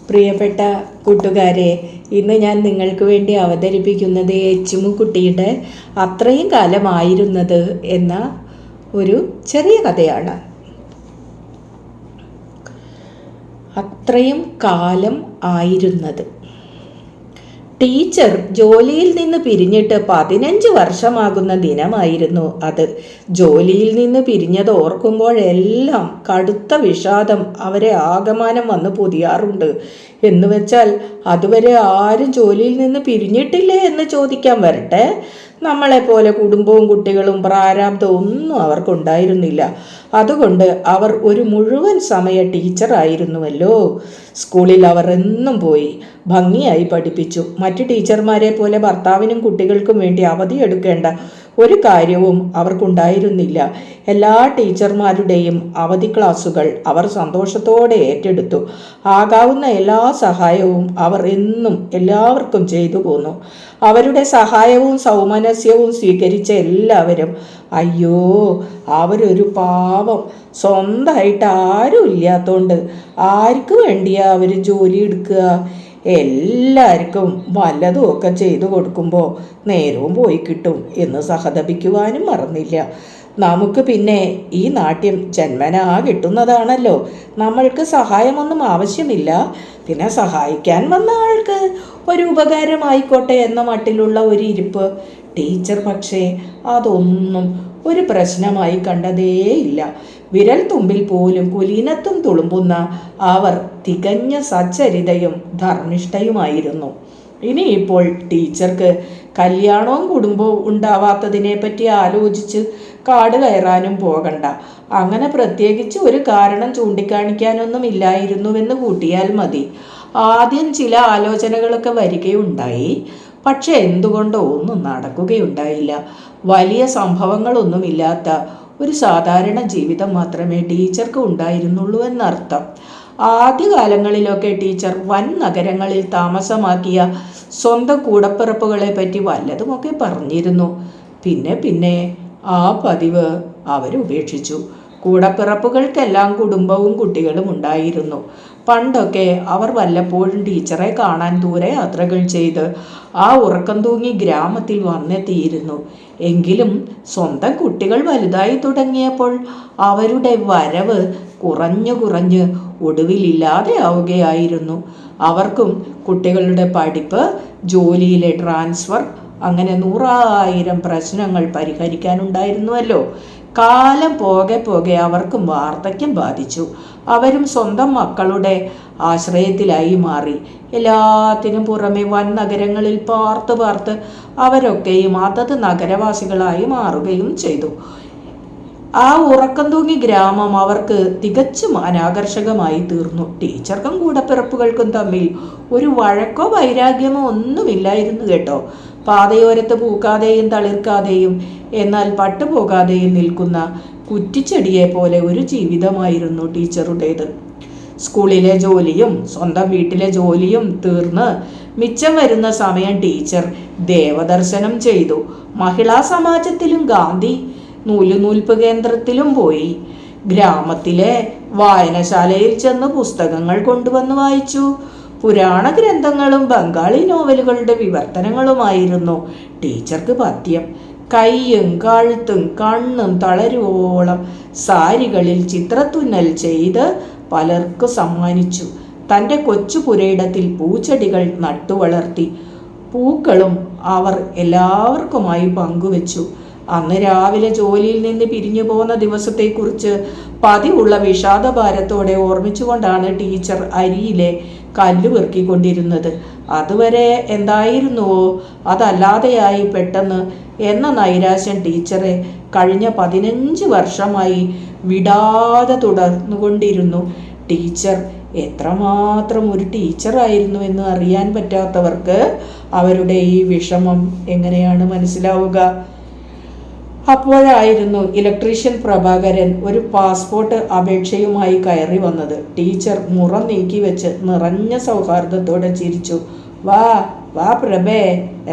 പ്രിയപ്പെട്ട കൂട്ടുകാരെ, ഇന്ന് ഞാൻ നിങ്ങൾക്ക് വേണ്ടി അവതരിപ്പിക്കുന്നത് എച്ചുമുക്കുട്ടിയുടെ അത്രയും കാലമായിരുന്നത് എന്ന ഒരു ചെറിയ കഥയാണ്. അത്രയും കാലം ആയിരുന്നത്. ടീച്ചർ ജോലിയിൽ നിന്ന് പിരിഞ്ഞിട്ട് 15 വർഷമാകുന്ന ദിനമായിരുന്നു അത്. ജോലിയിൽ നിന്ന് പിരിഞ്ഞത് ഓർക്കുമ്പോഴെല്ലാം കടുത്ത വിഷാദം അവരെ ആകമാനം വന്ന് പൊതിയാറുണ്ട്. എന്നുവെച്ചാൽ അതുവരെ ആരും ജോലിയിൽ നിന്ന് പിരിഞ്ഞിട്ടില്ലേ എന്ന് ചോദിക്കാൻ വരട്ടെ. നമ്മളെപ്പോലെ കുടുംബവും കുട്ടികളും പ്രാരാബ്ദവും ഒന്നും അവർക്കുണ്ടായിരുന്നില്ല. അതുകൊണ്ട് അവർ ഒരു മുഴുവൻ സമയ ടീച്ചറായിരുന്നുവല്ലോ. സ്കൂളിൽ അവർ എന്നും പോയി ഭംഗിയായി പഠിപ്പിച്ചു. മറ്റ് ടീച്ചർമാരെ പോലെ ഭർത്താവിനും കുട്ടികൾക്കും വേണ്ടി അവധിയെടുക്കേണ്ട ഒരു കാര്യവും അവർക്കുണ്ടായിരുന്നില്ല. എല്ലാ ടീച്ചർമാരുടെയും അവധി ക്ലാസുകൾ അവർ സന്തോഷത്തോടെ ഏറ്റെടുത്തു. ആകാവുന്ന എല്ലാ സഹായവും അവർ എന്നും എല്ലാവർക്കും ചെയ്തു പോന്നു. അവരുടെ സഹായവും സൗമനസ്യവും സ്വീകരിച്ച എല്ലാവരും, അയ്യോ അവരൊരു പാവം, സ്വന്തമായിട്ട് ആരും ഇല്ലാത്തോണ്ട് ആർക്ക് വേണ്ടിയാ അവർ ജോലി എടുക്കുക, എല്ലാവർക്കും വല്ലതും ഒക്കെ ചെയ്തു കൊടുക്കുമ്പോൾ നേരവും പോയി കിട്ടും എന്ന് സഹതപിക്കുവാനും മറന്നില്ല. നമുക്ക് പിന്നെ ഈ നാട്യം ജന്മനാ കിട്ടുന്നതാണല്ലോ. നമ്മൾക്ക് സഹായമൊന്നും ആവശ്യമില്ല. പിന്നെ സഹായിക്കാൻ വന്ന ആൾക്ക് ഒരു ഉപകാരമായിക്കോട്ടെ എന്ന മട്ടിലുള്ള ഒരു ഇരിപ്പ്. ടീച്ചർ പക്ഷേ അതൊന്നും ഒരു പ്രശ്നമായി കണ്ടതേയില്ല. വിരൽ തുമ്പിൽ പോലും കുലീനത്വം തുളുമ്പുന്ന അവർ തികഞ്ഞ സച്ചരിതയും ധർമ്മിഷ്ഠയുമായിരുന്നു. ഇനിയിപ്പോൾ ടീച്ചർക്ക് കല്യാണവും കുടുംബവും ഉണ്ടാവാത്തതിനെ പറ്റി ആലോചിച്ച് കാട് കയറാനും പോകണ്ട. അങ്ങനെ പ്രത്യേകിച്ച് ഒരു കാരണം ചൂണ്ടിക്കാണിക്കാനൊന്നും ഇല്ലായിരുന്നുവെന്ന് കൂട്ടിയാൽ മതി. ആദ്യം ചില ആലോചനകളൊക്കെ വരികയുണ്ടായി. പക്ഷെ എന്തുകൊണ്ടോ ഒന്നും നടക്കുകയുണ്ടായില്ല. വലിയ സംഭവങ്ങളൊന്നുമില്ലാത്ത ഒരു സാധാരണ ജീവിതം മാത്രമേ ടീച്ചർക്ക് ഉണ്ടായിരുന്നുള്ളൂ എന്നർത്ഥം. ആദ്യകാലങ്ങളിലൊക്കെ ടീച്ചർ വൻ നഗരങ്ങളിൽ താമസമാക്കിയ സ്വന്തം കൂടപ്പിറപ്പുകളെ പറ്റി വല്ലതുമൊക്കെ പറഞ്ഞിരുന്നു. പിന്നെ പിന്നെ ആ പതിവ് അവരുപേക്ഷിച്ചു. കൂടപ്പിറപ്പുകൾക്കെല്ലാം കുടുംബവും കുട്ടികളും ഉണ്ടായിരുന്നു. പണ്ടൊക്കെ അവർ വല്ലപ്പോഴും ടീച്ചറെ കാണാൻ ദൂരെ യാത്രകൾ ചെയ്ത് ആ ഉറക്കം തൂങ്ങി ഗ്രാമത്തിൽ വന്നെത്തിയിരുന്നു. എങ്കിലും സ്വന്തം കുട്ടികൾ വലുതായി തുടങ്ങിയപ്പോൾ അവരുടെ വരവ് കുറഞ്ഞു ഒടുവിലില്ലാതെ ആവുകയായിരുന്നു. അവർക്കും കുട്ടികളുടെ പഠിപ്പ്, ജോലിയിലെ ട്രാൻസ്ഫർ, അങ്ങനെ 100,000 പ്രശ്നങ്ങൾ പരിഹരിക്കാനുണ്ടായിരുന്നുവല്ലോ. കാലം പോകെ അവർക്കും വാർദ്ധക്യം ബാധിച്ചു. അവരും സ്വന്തം മക്കളുടെ ആശ്രയത്തിലായി മാറി. എല്ലാത്തിനും പുറമെ വൻ നഗരങ്ങളിൽ പാർത്ത് അവരൊക്കെയും അതത് നഗരവാസികളായി മാറുകയും ചെയ്തു. ആ ഉറക്കം തൂങ്ങി ഗ്രാമം അവർക്ക് തികച്ചും അനാകർഷകമായി തീർന്നു. ടീച്ചർക്കും കൂടപ്പിറപ്പുകൾക്കും തമ്മിൽ ഒരു വഴക്കോ വൈരാഗ്യമോ ഒന്നുമില്ലായിരുന്നു കേട്ടോ. പാതയോരത്ത് പൂക്കാതെയും തളിർക്കാതെയും എന്നാൽ പട്ടുപോകാതെയും നിൽക്കുന്ന കുറ്റിച്ചെടിയെ പോലെ ഒരു ജീവിതമായിരുന്നു ടീച്ചറുടേത്. സ്കൂളിലെ ജോലിയും സ്വന്തം വീട്ടിലെ ജോലിയും തീർന്ന് മിച്ചം വരുന്ന സമയം ടീച്ചർ ദേവദർശനം ചെയ്തു. മഹിളാ സമാജത്തിലും ഗാന്ധി നൂലുനൂൽപ്പ് കേന്ദ്രത്തിലും പോയി. ഗ്രാമത്തിലെ വായനശാലയിൽ ചെന്ന് പുസ്തകങ്ങൾ കൊണ്ടുവന്ന് വായിച്ചു. പുരാണ ഗ്രന്ഥങ്ങളും ബംഗാളി നോവലുകളുടെ വിവർത്തനങ്ങളുമായിരുന്നു ടീച്ചർക്ക് പഥ്യം. കൈയും കഴുത്തും കണ്ണും തളരുവോളം സാരികളിൽ ചിത്രത്തുന്നൽ ചെയ്ത് പലർക്കു സമ്മാനിച്ചു. തൻ്റെ കൊച്ചു പുരയിടത്തിൽ പൂച്ചെടികൾ നട്ടുവളർത്തി. പൂക്കളും അവർ എല്ലാവർക്കുമായി പങ്കുവച്ചു. അന്ന് രാവിലെ ജോലിയിൽ നിന്ന് പിരിഞ്ഞു പോന്ന ദിവസത്തെക്കുറിച്ച് പതിവുള്ള വിഷാദഭാരത്തോടെ ഓർമ്മിച്ചുകൊണ്ടാണ് ടീച്ചർ അരിയിലെ കല്ല് പെറുക്കിക്കൊണ്ടിരുന്നത്. അതുവരെ എന്തായിരുന്നുവോ അതല്ലാതെയായി പെട്ടെന്ന് എന്ന നൈരാശ്യം ടീച്ചറെ കഴിഞ്ഞ 15 വർഷമായി വിടാതെ തുടർന്നുകൊണ്ടിരുന്നു. ടീച്ചർ എത്രമാത്രം ഒരു ടീച്ചറായിരുന്നു എന്ന് അറിയാൻ പറ്റാത്തവർക്ക് അവരുടെ ഈ വിഷമം എങ്ങനെയാണ് മനസ്സിലാവുക? അപ്പോഴായിരുന്നു ഇലക്ട്രീഷ്യൻ പ്രഭാകരൻ ഒരു പാസ്പോർട്ട് അപേക്ഷയുമായി കയറി വന്നത്. ടീച്ചർ മുറം നീക്കി വെച്ച് നിറഞ്ഞ സൗഹാർദ്ദത്തോടെ ചിരിച്ചു. വാ വാ പ്രഭേ,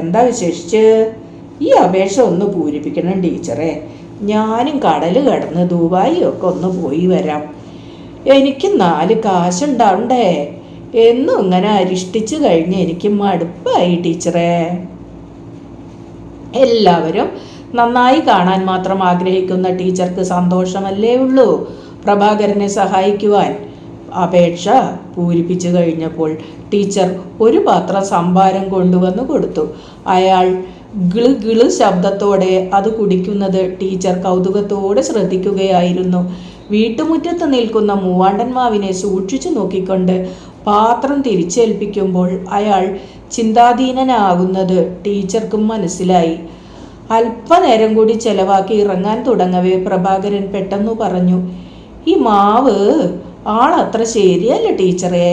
എന്താ വിശേഷിച്ച്? ഈ അപേക്ഷ ഒന്ന് പൂരിപ്പിക്കണം ടീച്ചറെ. ഞാനും കടൽ കടന്ന് ദുബായി ഒക്കെ ഒന്ന് പോയി വരാം. എനിക്ക് 4 കാശുണ്ടാവണ്ടേ? എന്നും ഇങ്ങനെ അരിഷ്ടിച്ചു കഴിഞ്ഞ് എനിക്ക് മടുപ്പായി ടീച്ചറേ. എല്ലാവരും നന്നായി കാണാൻ മാത്രം ആഗ്രഹിക്കുന്ന ടീച്ചർക്ക് സന്തോഷമല്ലേ ഉള്ളൂ പ്രഭാകരനെ സഹായിക്കുവാൻ. അപേക്ഷ പൂരിപ്പിച്ചു കഴിഞ്ഞപ്പോൾ ടീച്ചർ ഒരു പാത്രം സംഭാരം കൊണ്ടുവന്ന് കൊടുത്തു. അയാൾ ഗിള് ഗിള് ശബ്ദത്തോടെ അത് കുടിക്കുന്നത് ടീച്ചർ കൗതുകത്തോടെ ശ്രദ്ധിക്കുകയായിരുന്നു. വീട്ടുമുറ്റത്ത് നിൽക്കുന്ന മൂവാണ്ടൻ മാവിനെ സൂക്ഷിച്ചു നോക്കിക്കൊണ്ട് പാത്രം തിരിച്ചേൽപ്പിക്കുമ്പോൾ അയാൾ ചിന്താധീനനാകുന്നത് ടീച്ചർക്കും മനസ്സിലായി. അല്പനേരം കൂടി ചെലവാക്കി ഇറങ്ങാൻ തുടങ്ങവേ പ്രഭാകരൻ പെട്ടെന്ന് പറഞ്ഞു, ഈ മാവ് ആളത്ര ശരിയല്ല ടീച്ചറേ.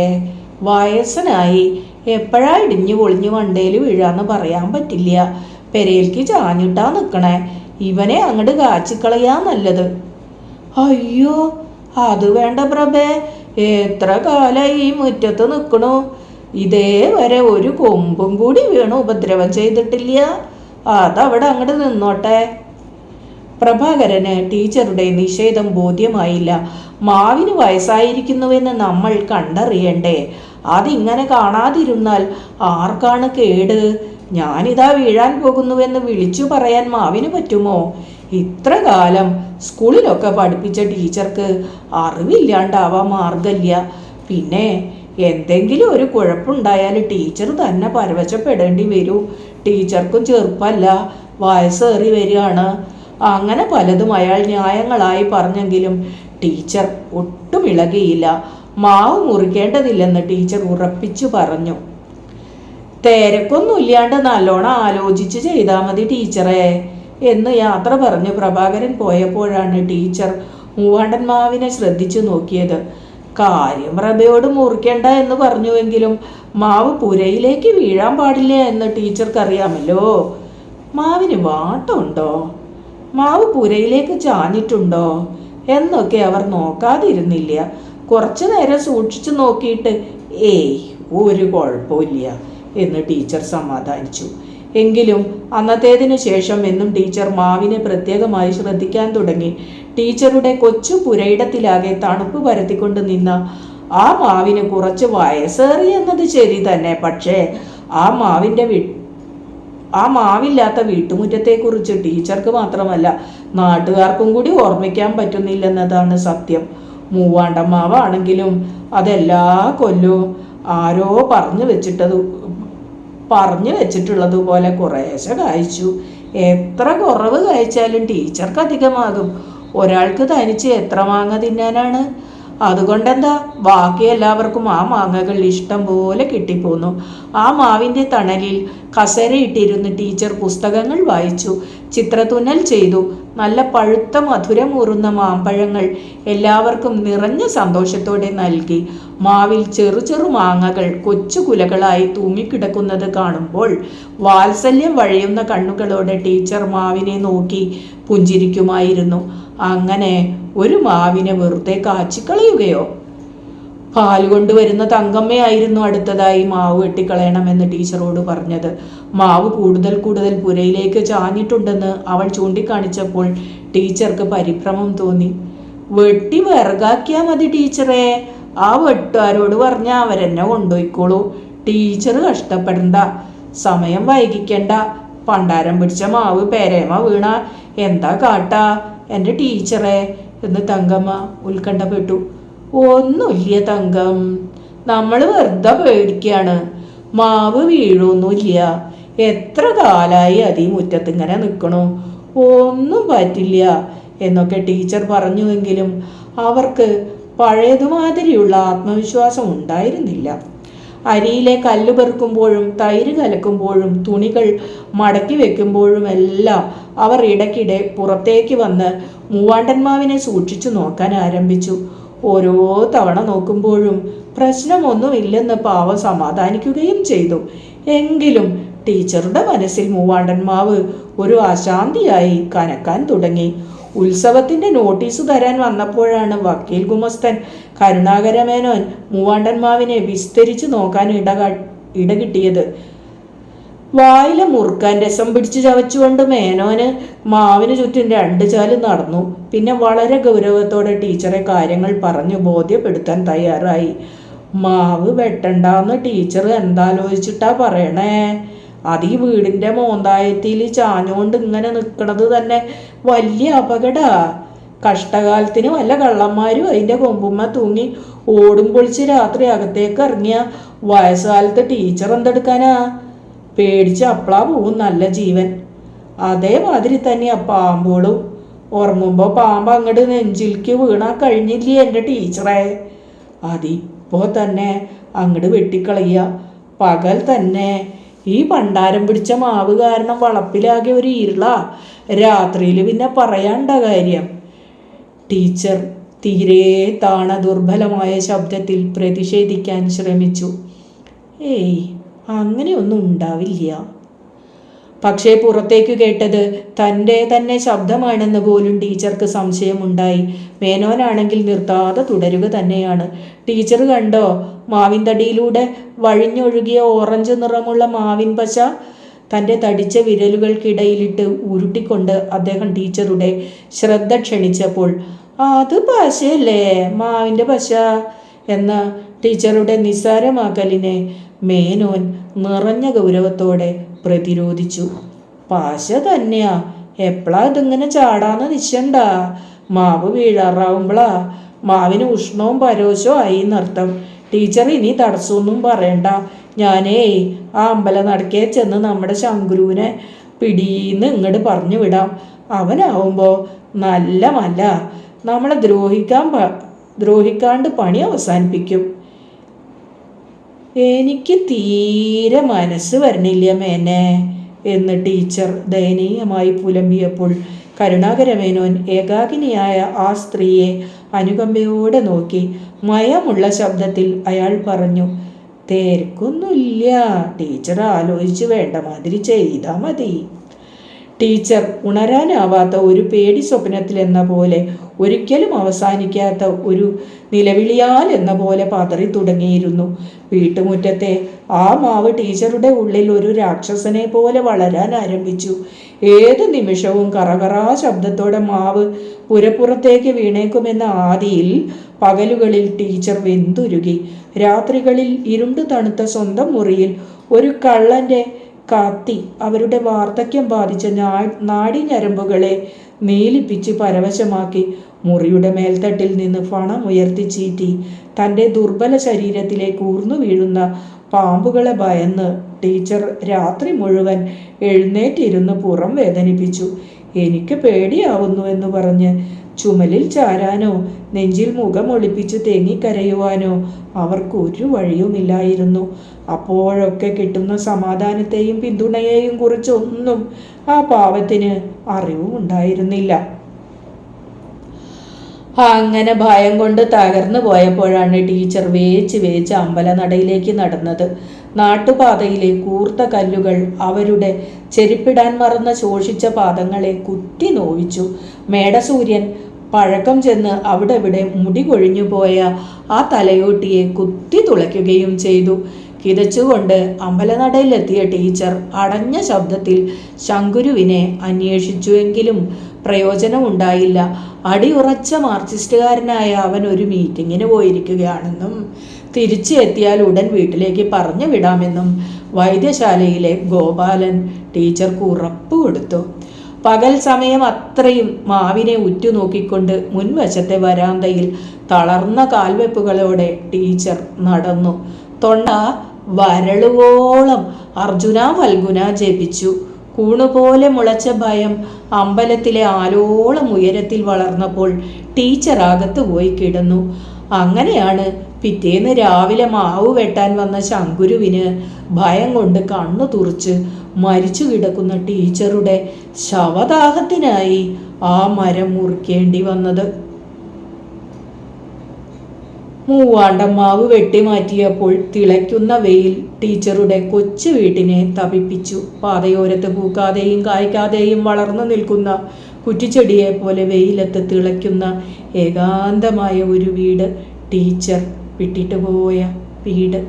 വയസ്സനായി, എപ്പോഴാ ഇടിഞ്ഞു പൊളിഞ്ഞു വണ്ടേൽ വീഴാന്ന് പറയാൻ പറ്റില്ല. പെരയിലേക്ക് ചാഞ്ഞിട്ടാ നിൽക്കണേ. ഇവനെ അങ്ങോട്ട് കാച്ചിക്കളയാ നല്ലത്. അയ്യോ, അത് വേണ്ട പ്രഭേ. എത്ര കാലായി ഈ മുറ്റത്ത് നിൽക്കണു. ഇതേവരെ ഒരു കൊമ്പും കൂടി വീണു ഉപദ്രവം ചെയ്തിട്ടില്ല. അതവിടെ അങ്ങോട്ട് നിന്നോട്ടെ. പ്രഭാകരന് ടീച്ചറുടെ നിഷേധം ബോധ്യമായില്ല. മാവിന് വയസ്സായിരിക്കുന്നുവെന്ന് നമ്മൾ കണ്ടറിയണ്ടേ? അതിങ്ങനെ കാണാതിരുന്നാൽ ആർക്കാണ് കേട്? ഞാനിതാ വീഴാൻ പോകുന്നുവെന്ന് വിളിച്ചു പറയാൻ മാവിന് പറ്റുമോ? ഇത്ര കാലം സ്കൂളിലൊക്കെ പഠിപ്പിച്ച ടീച്ചർക്ക് അറിവില്ലാണ്ടാവാൻ മാർഗമില്ല. പിന്നെ എന്തെങ്കിലും ഒരു കുഴപ്പമുണ്ടായാൽ ടീച്ചർ തന്നെ പരവശപ്പെടേണ്ടി വരൂ. ടീച്ചർക്കും ചെറുപ്പമല്ല, വയസ്സേറി വരികയാണ്. അങ്ങനെ പലതും അയാൾ ന്യായങ്ങളായി പറഞ്ഞെങ്കിലും ടീച്ചർ ഒട്ടും ഇളകിയില്ല. മാവ് മുറിക്കേണ്ടതില്ലെന്ന് ടീച്ചർ ഉറപ്പിച്ചു പറഞ്ഞു. തിരക്കൊന്നും ഇല്ലാണ്ട് നല്ലോണം ആലോചിച്ച് ചെയ്താൽ മതി ടീച്ചറേ എന്ന് യാത്ര പറഞ്ഞു പ്രഭാകരൻ പോയപ്പോഴാണ് ടീച്ചർ മൂവാണ്ടൻ മാവിനെ ശ്രദ്ധിച്ചു നോക്കിയത്. കാര്യം പ്രഭയോട് മുറിക്കേണ്ട എന്ന് പറഞ്ഞുവെങ്കിലും മാവ് പുരയിലേക്ക് വീഴാൻ പാടില്ല എന്ന് ടീച്ചർക്കറിയാമല്ലോ. മാവിന് വാട്ടമുണ്ടോ? മാവ് പുരയിലേക്ക് ചാഞ്ഞിട്ടുണ്ടോ എന്നൊക്കെ അവർ നോക്കാതിരുന്നില്ല. കുറച്ചു നേരം സൂക്ഷിച്ചു നോക്കിയിട്ട് ഏയ് ഒരു കുഴപ്പമില്ല എന്ന് ടീച്ചർ സമാധാനിച്ചു. എങ്കിലും അന്നത്തേതിനു ശേഷം എന്നും ടീച്ചർ മാവിനെ പ്രത്യേകമായി ശ്രദ്ധിക്കാൻ തുടങ്ങി. ടീച്ചറുടെ കൊച്ചു പുരയിടത്തിലാകെ തണുപ്പ് പരത്തിക്കൊണ്ട് നിന്ന ആ മാവിന് കുറച്ച് വയസ്സേറി എന്നത് ശരി തന്നെ. പക്ഷേ ആ മാവില്ലാത്ത വീട്ടുമുറ്റത്തെക്കുറിച്ച് ടീച്ചർക്ക് മാത്രമല്ല നാട്ടുകാർക്കും കൂടി ഓർമ്മിക്കാൻ പറ്റുന്നില്ലെന്നതാണ് സത്യം. മൂവാണ്ടൻ മാവാണെങ്കിലും അതെല്ലാ കൊല്ലവും ആരോ പറഞ്ഞു വെച്ചിട്ടുള്ളതുപോലെ കുറേശ്ശെ കായ്ച്ചു. എത്ര കുറവ് കായ്ച്ചാലും ടീച്ചർക്ക് അധികമാകും. ഒരാൾക്ക് തനിച്ച് എത്ര മാങ്ങ തിന്നാനാണ്? അതുകൊണ്ടെന്താ, ബാക്കി എല്ലാവർക്കും ആ മാങ്ങകൾ ഇഷ്ടം പോലെ കിട്ടിപ്പോന്നു. ആ മാവിൻ്റെ തണലിൽ കസേരയിട്ടിരുന്ന് ടീച്ചർ പുസ്തകങ്ങൾ വായിച്ചു, ചിത്രത്തുന്നൽ ചെയ്തു. നല്ല പഴുത്ത മധുരമൂറുന്ന മാമ്പഴങ്ങൾ എല്ലാവർക്കും നിറഞ്ഞ സന്തോഷത്തോടെ നൽകി. മാവിൽ ചെറു ചെറു മാങ്ങകൾ കൊച്ചു കുലകളായി തൂങ്ങിക്കിടക്കുന്നത് കാണുമ്പോൾ വാത്സല്യം വഴിയുന്ന കണ്ണുകളോടെ ടീച്ചർ മാവിനെ നോക്കി പുഞ്ചിരിക്കുമായിരുന്നു. അങ്ങനെ ഒരു മാവിനെ വെറുതെ കാച്ചിക്കളയുകയോ? പാൽ കൊണ്ടുവരുന്ന തങ്കമ്മയായിരുന്നു അടുത്തതായി മാവ് വെട്ടിക്കളയണമെന്ന് ടീച്ചറോട് പറഞ്ഞത്. മാവ് കൂടുതൽ കൂടുതൽ പുരയിലേക്ക് ചാഞ്ഞിട്ടുണ്ടെന്ന് അവൾ ചൂണ്ടിക്കാണിച്ചപ്പോൾ ടീച്ചർക്ക് പരിഭ്രമം തോന്നി. വെട്ടി വിറകാക്കിയാൽ മതി ടീച്ചറേ. ആ വെട്ടുകാരോട് പറഞ്ഞാൽ അവരെന്നെ കൊണ്ടുപോയിക്കോളൂ. ടീച്ചർ കഷ്ടപ്പെടണ്ട, സമയം വൈകിക്കണ്ട. പണ്ടാരം പിടിച്ച മാവ് പേരേമ വീണ എന്താ കാട്ടാ എൻ്റെ ടീച്ചറേ എന്ന് തങ്കമ്മ ഉത്കണ്ഠപ്പെട്ടു. ഒന്നുമില്ല തങ്കം, നമ്മൾ വെറുതെ പേടിക്കുകയാണ്. മാവ് വീഴൊന്നുമില്ല. എത്ര കാലായി അതീ മുറ്റത്തിങ്ങനെ നിൽക്കണു. ഒന്നും പറ്റില്ല എന്നൊക്കെ ടീച്ചർ പറഞ്ഞുവെങ്കിലും അവർക്ക് പഴയതുമാതിരിയുള്ള ആത്മവിശ്വാസം ഉണ്ടായിരുന്നില്ല. അരിയിലെ കല്ല് പെറുക്കുമ്പോഴും തൈര് കലക്കുമ്പോഴും തുണികൾ മടക്കി വെക്കുമ്പോഴും എല്ലാം അവർ ഇടയ്ക്കിടെ പുറത്തേക്ക് വന്ന് മൂവാണ്ടന്മാവിനെ സൂക്ഷിച്ചു നോക്കാൻ ആരംഭിച്ചു. ഓരോ തവണ നോക്കുമ്പോഴും പ്രശ്നമൊന്നുമില്ലെന്ന് പാവം സമാധാനിക്കുകയും ചെയ്തു. എങ്കിലും ടീച്ചറുടെ മനസ്സിൽ മൂവാണ്ടന്മാവ് ഒരു അശാന്തിയായി കനക്കാൻ തുടങ്ങി. ഉത്സവത്തിന്റെ നോട്ടീസ് തരാൻ വന്നപ്പോഴാണ് വക്കീൽ ഗുമസ്തൻ കരുണാകരമേനോൻ മൂവാണ്ടന്മാവിനെ വിസ്തരിച്ചു നോക്കാൻ ഇടകിട്ടിയത്. വായിലെ മുറുക്കാൻ രസം പിടിച്ച് ചവച്ചുകൊണ്ട് മേനോന് മാവിന് ചുറ്റും 2 ചാല് നടന്നു. പിന്നെ വളരെ ഗൗരവത്തോടെ ടീച്ചറെ കാര്യങ്ങൾ പറഞ്ഞു ബോധ്യപ്പെടുത്താൻ തയ്യാറായി. മാവ് വെട്ടണ്ടാന്ന് ടീച്ചർ എന്താലോചിച്ചിട്ടാ പറയണേ? അത് ഈ വീടിൻ്റെ മോന്തായത്തിൽ ചാഞ്ഞുകൊണ്ട് ഇങ്ങനെ നിൽക്കണത് തന്നെ വലിയ അപകടാ. കഷ്ടകാലത്തിന് വല്ല കള്ളന്മാരും അതിൻ്റെ കൊമ്പുമ്മ തൂങ്ങി ഓടും പൊളിച്ച് രാത്രി അകത്തേക്ക് ഇറങ്ങിയ വയസ്സുകാലത്ത് ടീച്ചർ എന്തെടുക്കാനാ? പേടിച്ച് അപ്പളാ പോവും നല്ല ജീവൻ. അതേമാതിരി തന്നെയാ പാമ്പോളും. ഉറങ്ങുമ്പോൾ പാമ്പ് അങ്ങോട്ട് നെഞ്ചിലേക്ക് വീണാ കഴിഞ്ഞില്ലേ എൻ്റെ ടീച്ചറെ? അതിപ്പോൾ തന്നെ അങ്ങോട്ട് വെട്ടിക്കളയുക. പകൽ തന്നെ. ഈ പണ്ടാരം പിടിച്ച മാവ് കാരണം വളപ്പിലാകെ ഒരു ഇരുള. രാത്രിയിൽ പിന്നെ പറയണ്ട കാര്യം. ടീച്ചർ തീരെ താണ ദുർബലമായ ശബ്ദത്തിൽ പ്രതിഷേധിക്കാൻ ശ്രമിച്ചു. ഏയ്, അങ്ങനെയൊന്നും ഉണ്ടാവില്ല. പക്ഷേ പുറത്തേക്ക് കേട്ടത് തൻ്റെ തന്നെ ശബ്ദമാണെന്ന് പോലും ടീച്ചർക്ക് സംശയമുണ്ടായി. മേനോനാണെങ്കിൽ നിർത്താതെ തുടരുക തന്നെയാണ്. ടീച്ചർ കണ്ടോ മാവിൻ തടിയിലൂടെ വഴിഞ്ഞൊഴുകിയ ഓറഞ്ച് നിറമുള്ള മാവിൻ പശ? തൻ്റെ തടിച്ച വിരലുകൾക്കിടയിലിട്ട് ഉരുട്ടിക്കൊണ്ട് അദ്ദേഹം ടീച്ചറുടെ ശ്രദ്ധ ക്ഷണിച്ചപ്പോൾ, അത് പശയല്ലേ, മാവിൻ്റെ പശ എന്ന ടീച്ചറുടെ നിസ്സാരമാക്കലിനെ മേനോൻ നിറഞ്ഞ ഗൗരവത്തോടെ പ്രതിരോധിച്ചു. പശ തന്നെയാ. എപ്പോഴാ ഇതിങ്ങനെ ചാടാന്ന് നിശ്ചണ്ട. മാവ് വീഴാറാവുമ്പോളാ. മാവിന് ഉഷ്ണവും പരോശവും ആയി എന്നർത്ഥം. ടീച്ചർ ഇനി തടസ്സമൊന്നും പറയണ്ട. ഞാനേ ആ അമ്പലനടക്കേ ചെന്ന് നമ്മുടെ ശങ്കുരുവിനെ പിടീന്ന് ഇങ്ങോട്ട് പറഞ്ഞു വിടാം. അവനാവുമ്പോൾ നല്ല നമ്മളെ ദ്രോഹിക്കാണ്ട് പണി അവസാനിപ്പിക്കും. എനിക്ക് തീരെ മനസ്സ് വരണില്ല മേനെ എന്ന് ടീച്ചർ ദയനീയമായി പുലമ്പിയപ്പോൾ കരുണാകരമേനോൻ ഏകാകിനിയായ ആ സ്ത്രീയെ അനുകമ്പയോടെ നോക്കി മയമുള്ള ശബ്ദത്തിൽ അയാൾ പറഞ്ഞു, തിരക്കൊന്നുമില്ല, ടീച്ചർ ആലോചിച്ച് വേണ്ട മാതിരി ചെയ്താൽ മതി. ടീച്ചർ ഉണരാനാവാത്ത ഒരു പേടി സ്വപ്നത്തിൽ എന്ന പോലെ, ഒരിക്കലും അവസാനിക്കാത്ത ഒരു നിലവിളിയാൽ എന്ന പോലെ പതറി തുടങ്ങിയിരുന്നു. വീട്ടുമുറ്റത്തെ ആ മാവ് ടീച്ചറുടെ ഉള്ളിൽ ഒരു രാക്ഷസനെ പോലെ വളരാൻ ആരംഭിച്ചു. ഏതു നിമിഷവും കറകറാ ശബ്ദത്തോടെ മാവ് പുരപ്പുറത്തേക്ക് വീണേക്കുമെന്ന ആദിയിൽ പകലുകളിൽ ടീച്ചർ വെന്തുരുകി. രാത്രികളിൽ ഇരുണ്ടു തണുത്ത സ്വന്തം മുറിയിൽ ഒരു കള്ളൻ്റെ കത്തി അവരുടെ വാർദ്ധക്യം ബാധിച്ച നാഡിഞരമ്പുകളെ നീലിപ്പിച്ച് പരവശമാക്കി. മുറിയുടെ മേൽത്തട്ടിൽ നിന്ന് ഫണം ഉയർത്തിച്ചീറ്റി തൻ്റെ ദുർബല ശരീരത്തിലേക്ക് ഊർന്നു വീഴുന്ന പാമ്പുകളെ ഭയന്ന് ടീച്ചർ രാത്രി മുഴുവൻ എഴുന്നേറ്റിരുന്ന് പുറം വേദനിപ്പിച്ചു. എനിക്ക് പേടിയാവുന്നു എന്ന് പറഞ്ഞ് ചുമലിൽ ചാരാനോ നെഞ്ചിൽ മുഖം ഒളിപ്പിച്ച് തേങ്ങിക്കരയുവാനോ അവർക്കൊരു വഴിയുമില്ലായിരുന്നു. അപ്പോഴൊക്കെ കിട്ടുന്ന സമാധാനത്തെയും പിന്തുണയെയും കുറിച്ചൊന്നും ആ പാവത്തിന് അറിവുമുണ്ടായിരുന്നില്ല. അങ്ങനെ ഭയം കൊണ്ട് തകർന്നു പോയപ്പോഴാണ് ടീച്ചർ വേച്ച് അമ്പലനടയിലേക്ക് നടന്നത്. നാട്ടുപാതയിലെ കൂർത്ത കല്ലുകൾ അവരുടെ ചെരുപ്പിടാൻ മറന്ന ശോഷിച്ച പാദങ്ങളെ കുത്തി നോവിച്ചു. മേടസൂര്യൻ പഴക്കം ചെന്ന് അവിടെ മുടി കൊഴിഞ്ഞു പോയ ആ തലയോട്ടിയെ കുത്തി തുളയ്ക്കുകയും ചെയ്തു. കിതച്ചുകൊണ്ട് അമ്പലനടയിലെത്തിയ ടീച്ചർ അടഞ്ഞ ശബ്ദത്തിൽ ശങ്കുരുവിനെ അന്വേഷിച്ചുവെങ്കിലും പ്രയോജനമുണ്ടായില്ല. അടിയുറച്ച മാർക്സിസ്റ്റുകാരനായ അവൻ ഒരു മീറ്റിങ്ങിന് പോയിരിക്കുകയാണെന്നും തിരിച്ചു എത്തിയാൽ ഉടൻ വീട്ടിലേക്ക് പറഞ്ഞു വിടാമെന്നും വൈദ്യശാലയിലെ ഗോപാലൻ ടീച്ചർക്ക് ഉറപ്പ് കൊടുത്തു. പകൽ സമയം അത്രയും മാവിനെ ഉറ്റുനോക്കിക്കൊണ്ട് മുൻവശത്തെ വരാന്തയിൽ തളർന്ന കാൽവെപ്പുകളോടെ ടീച്ചർ നടന്നു. തൊണ്ട വരളുവോളം അർജുന ഫൽഗുന ജപിച്ചു. കൂണുപോലെ മുളച്ച ഭയം അമ്പലത്തിലെ ആലോളം ഉയരത്തിൽ വളർന്നപ്പോൾ ടീച്ചർ അകത്ത് പോയി കിടന്നു. അങ്ങനെയാണ് പിറ്റേന്ന് രാവിലെ മാവ് വെട്ടാൻ വന്ന ശങ്കുരുവിന് ഭയം കൊണ്ട് കണ്ണു തുറിച്ച് മരിച്ചു കിടക്കുന്ന ടീച്ചറുടെ ശവദാഹത്തിനായി ആ മരം മുറിക്കേണ്ടി വന്നത്. മൂവാണ്ടം മാവ് വെട്ടിമാറ്റിയപ്പോൾ തിളയ്ക്കുന്ന വെയിൽ ടീച്ചറുടെ കൊച്ചു വീട്ടിനെ തപിപ്പിച്ചു. പാതയോരത്ത് പൂക്കാതെയും കായ്ക്കാതെയും വളർന്നു നിൽക്കുന്ന കുറ്റിച്ചെടിയെ പോലെ വെയിലത്ത് തിളയ്ക്കുന്ന ഏകാന്തമായ ഒരു വീട്, ടീച്ചർ വിട്ടിട്ട് പോയ വീട്.